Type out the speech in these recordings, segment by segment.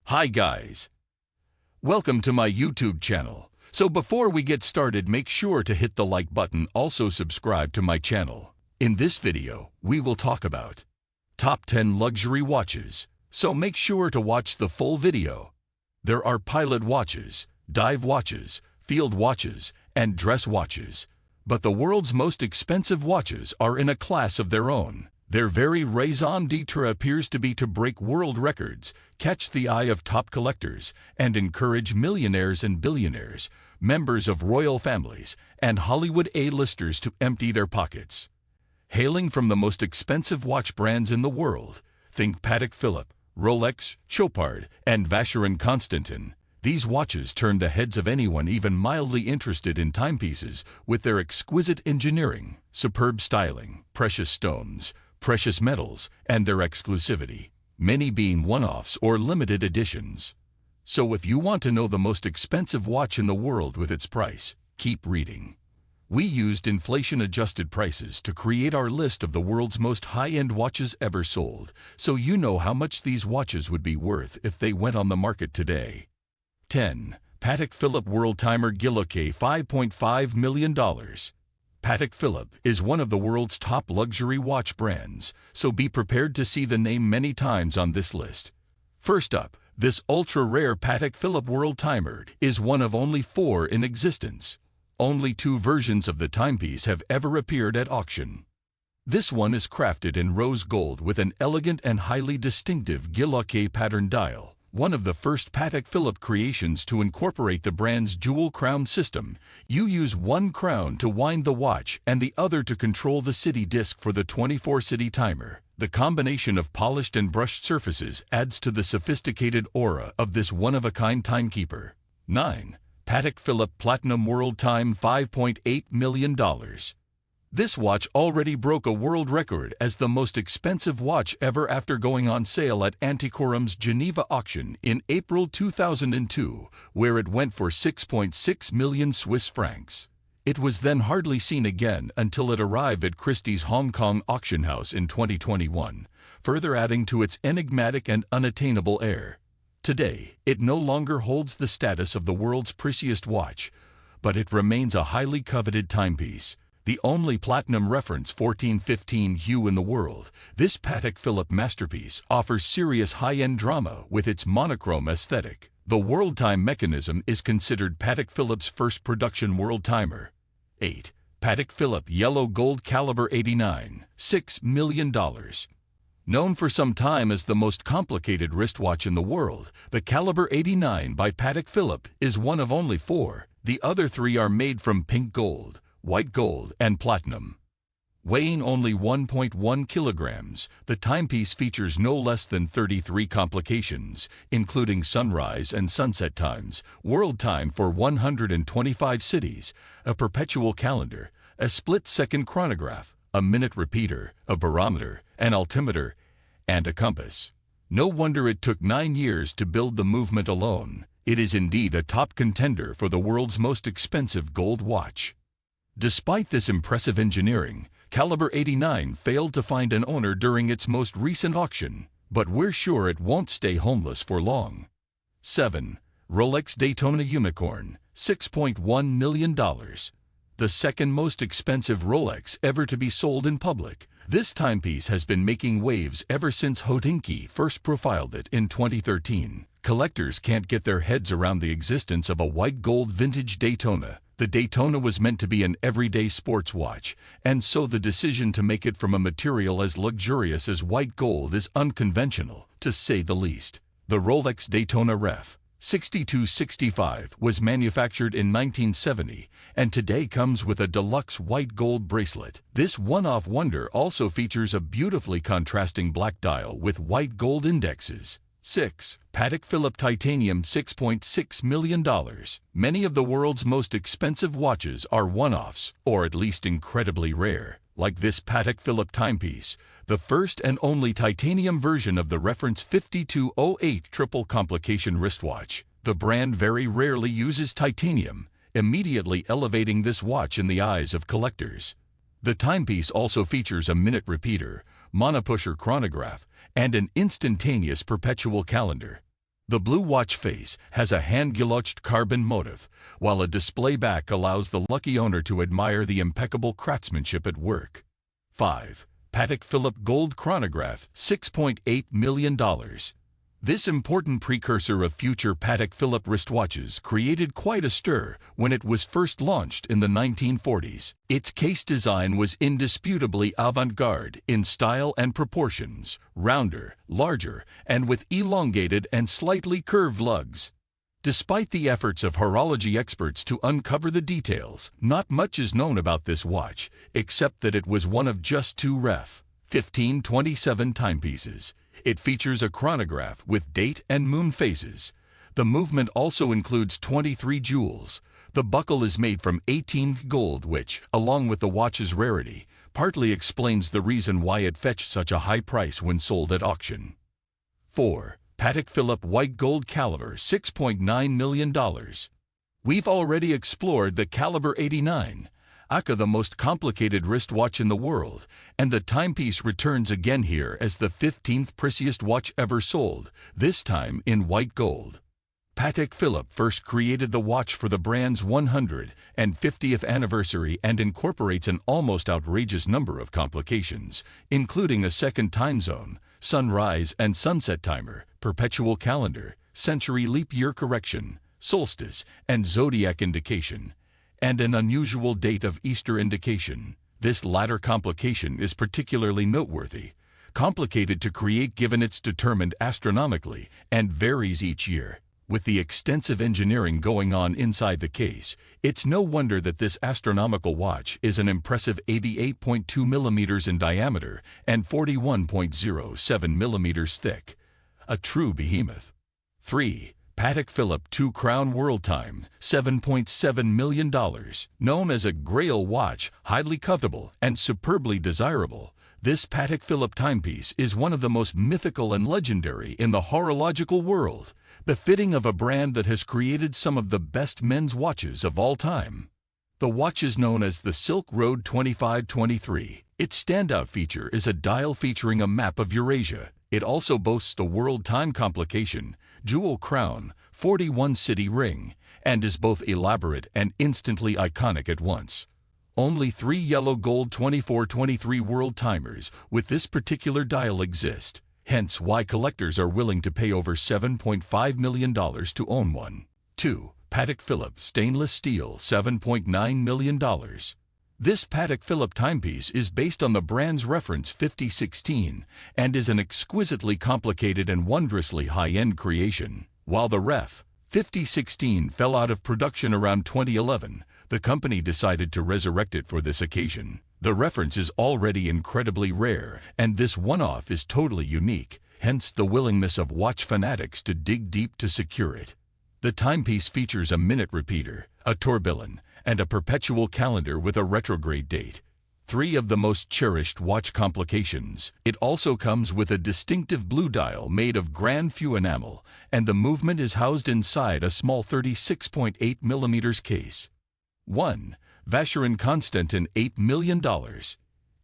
Hi guys! Welcome to my YouTube channel. So before we get started, make sure to hit the like button, also subscribe to my channel. In this video, we will talk about top 10 luxury watches. So make sure to watch the full video. There are pilot watches, dive watches, field watches, and dress watches. But the world's most expensive watches are in a class of their own. Their very raison d'etre appears to be to break world records, catch the eye of top collectors, and encourage millionaires and billionaires, members of royal families, and Hollywood A-listers to empty their pockets. Hailing from the most expensive watch brands in the world, think Patek Philippe, Rolex, Chopard, and Vacheron Constantin. These watches turn the heads of anyone even mildly interested in timepieces with their exquisite engineering, superb styling, precious stones, precious metals, and their exclusivity, many being one-offs or limited editions. So if you want to know the most expensive watch in the world with its price, keep reading. We used inflation-adjusted prices to create our list of the world's most high-end watches ever sold, so you know how much these watches would be worth if they went on the market today. 10. Patek Philippe Worldtimer Guilloché, $5.5 million. Patek Philippe is one of the world's top luxury watch brands, so be prepared to see the name many times on this list. First up, this ultra-rare Patek Philippe Worldtimer is one of only 4 in existence. Only 2 versions of the timepiece have ever appeared at auction. This one is crafted in rose gold with an elegant and highly distinctive guilloché pattern dial, one of the first Patek Philippe creations to incorporate the brand's jewel crown system. You use one crown to wind the watch and the other to control the city disc for the 24-city timer. The combination of polished and brushed surfaces adds to the sophisticated aura of this one-of-a-kind timekeeper. 9. Patek Philippe Platinum Worldtime, $5.8 million. This watch already broke a world record as the most expensive watch ever after going on sale at Antiquorum's Geneva auction in April 2002, where it went for 6.6 million Swiss francs. It was then hardly seen again until it arrived at Christie's Hong Kong auction house in 2021, further adding to its enigmatic and unattainable air. Today, it no longer holds the status of the world's priciest watch, but it remains a highly coveted timepiece. The only platinum reference 1415 hue in the world, this Patek Philippe masterpiece offers serious high-end drama with its monochrome aesthetic. The Worldtime mechanism is considered Patek Philippe's first production worldtimer. 8. Patek Philippe Yellow Gold Calibre 89, $6 million. Known for some time as the most complicated wristwatch in the world, the Calibre 89 by Patek Philippe is one of only 4. The other 3 are made from pink gold, white gold, and platinum. Weighing only 1.1 kilograms, the timepiece features no less than 33 complications, including sunrise and sunset times, world time for 125 cities, a perpetual calendar, a split-second chronograph, a minute repeater, a barometer, an altimeter, and a compass. No wonder it took 9 years to build the movement alone. It is indeed a top contender for the world's most expensive gold watch. Despite this impressive engineering, Calibre 89 failed to find an owner during its most recent auction, but we're sure it won't stay homeless for long. 7. Rolex Daytona Unicorn, $6.1 million. The second most expensive Rolex ever to be sold in public, this timepiece has been making waves ever since Hodinkee first profiled it in 2013. Collectors can't get their heads around the existence of a white gold vintage Daytona. The Daytona was meant to be an everyday sports watch, and so the decision to make it from a material as luxurious as white gold is unconventional, to say the least. The Rolex Daytona Ref. 6265 was manufactured in 1970 and today comes with a deluxe white gold bracelet. This one-off wonder also features a beautifully contrasting black dial with white gold indexes. 6. Patek Philippe Titanium, $6.6 million. Many of the world's most expensive watches are one-offs, or at least incredibly rare, like this Patek Philippe timepiece, the first and only titanium version of the reference 5208 Triple Complication wristwatch. The brand very rarely uses titanium, immediately elevating this watch in the eyes of collectors. The timepiece also features a minute repeater, monopusher chronograph, and an instantaneous perpetual calendar. The blue watch face has a hand-guilloched carbon motif, while a display back allows the lucky owner to admire the impeccable craftsmanship at work. 5. Patek Philippe Gold Chronograph, $6.8 million. This important precursor of future Patek Philippe wristwatches created quite a stir when it was first launched in the 1940s. Its case design was indisputably avant-garde in style and proportions, rounder, larger, and with elongated and slightly curved lugs. Despite the efforts of horology experts to uncover the details, not much is known about this watch, except that it was one of just two Ref. 1527 timepieces. It features a chronograph with date and moon phases. The movement also includes 23 jewels. The buckle is made from 18th gold, which, along with the watch's rarity, partly explains the reason why it fetched such a high price when sold at auction. 4. Patek Philippe White Gold Calibre, $6.9 million. We've already explored the Calibre 89, aka the most complicated wristwatch in the world, and the timepiece returns again here as the 15th priciest watch ever sold, this time in white gold. Patek Philippe first created the watch for the brand's 150th anniversary and incorporates an almost outrageous number of complications, including a second time zone, sunrise and sunset timer, perpetual calendar, century leap year correction, solstice and zodiac indication, and an unusual date of Easter indication. This latter complication is particularly noteworthy. Complicated to create given it's determined astronomically and varies each year. With the extensive engineering going on inside the case, it's no wonder that this astronomical watch is an impressive 88.2 millimeters in diameter and 41.07 millimeters thick. A true behemoth. 3. Patek Philippe 2 Crown Worldtimer, $7.7 million. Known as a Grail watch, highly covetable and superbly desirable, this Patek Philippe timepiece is one of the most mythical and legendary in the horological world, befitting of a brand that has created some of the best men's watches of all time. The watch is known as the Silk Road 2523. Its standout feature is a dial featuring a map of Eurasia. It also boasts the world time complication, jewel crown, 41 city ring, and is both elaborate and instantly iconic at once. Only 3 yellow gold 2423 world timers with this particular dial exist, hence why collectors are willing to pay over $7.5 million to own one. 2. Patek Philippe Stainless Steel, $7.9 million. This Patek Philippe timepiece is based on the brand's reference 5016 and is an exquisitely complicated and wondrously high-end creation. While the Ref. 5016 fell out of production around 2011, the company decided to resurrect it for this occasion. The reference is already incredibly rare, and this one-off is totally unique, hence the willingness of watch fanatics to dig deep to secure it. The timepiece features a minute repeater, a tourbillon, and a perpetual calendar with a retrograde date. 3 of the most cherished watch complications. It also comes with a distinctive blue dial made of Grand Feu enamel, and the movement is housed inside a small 36.8 millimeters case. 1. Vacheron Constantin, $8 million.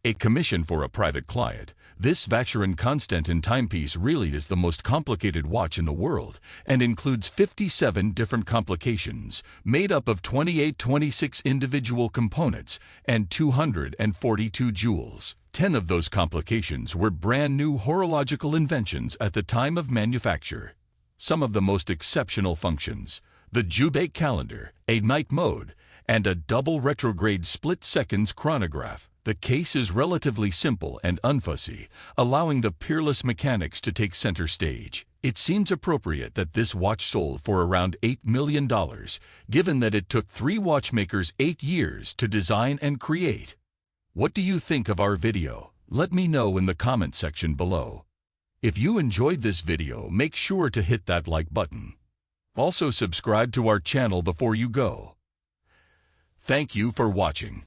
A commission for a private client, this Vacheron Constantin timepiece really is the most complicated watch in the world and includes 57 different complications made up of 26 individual components and 242 jewels. 10 of those complications were brand new horological inventions at the time of manufacture. Some of the most exceptional functions: the Jubate calendar, a night mode, and a double retrograde split seconds chronograph. The case is relatively simple and unfussy, allowing the peerless mechanics to take center stage. It seems appropriate that this watch sold for around $8 million, given that it took 3 watchmakers 8 years to design and create. What do you think of our video? Let me know in the comment section below. If you enjoyed this video, make sure to hit that like button. Also subscribe to our channel before you go. Thank you for watching.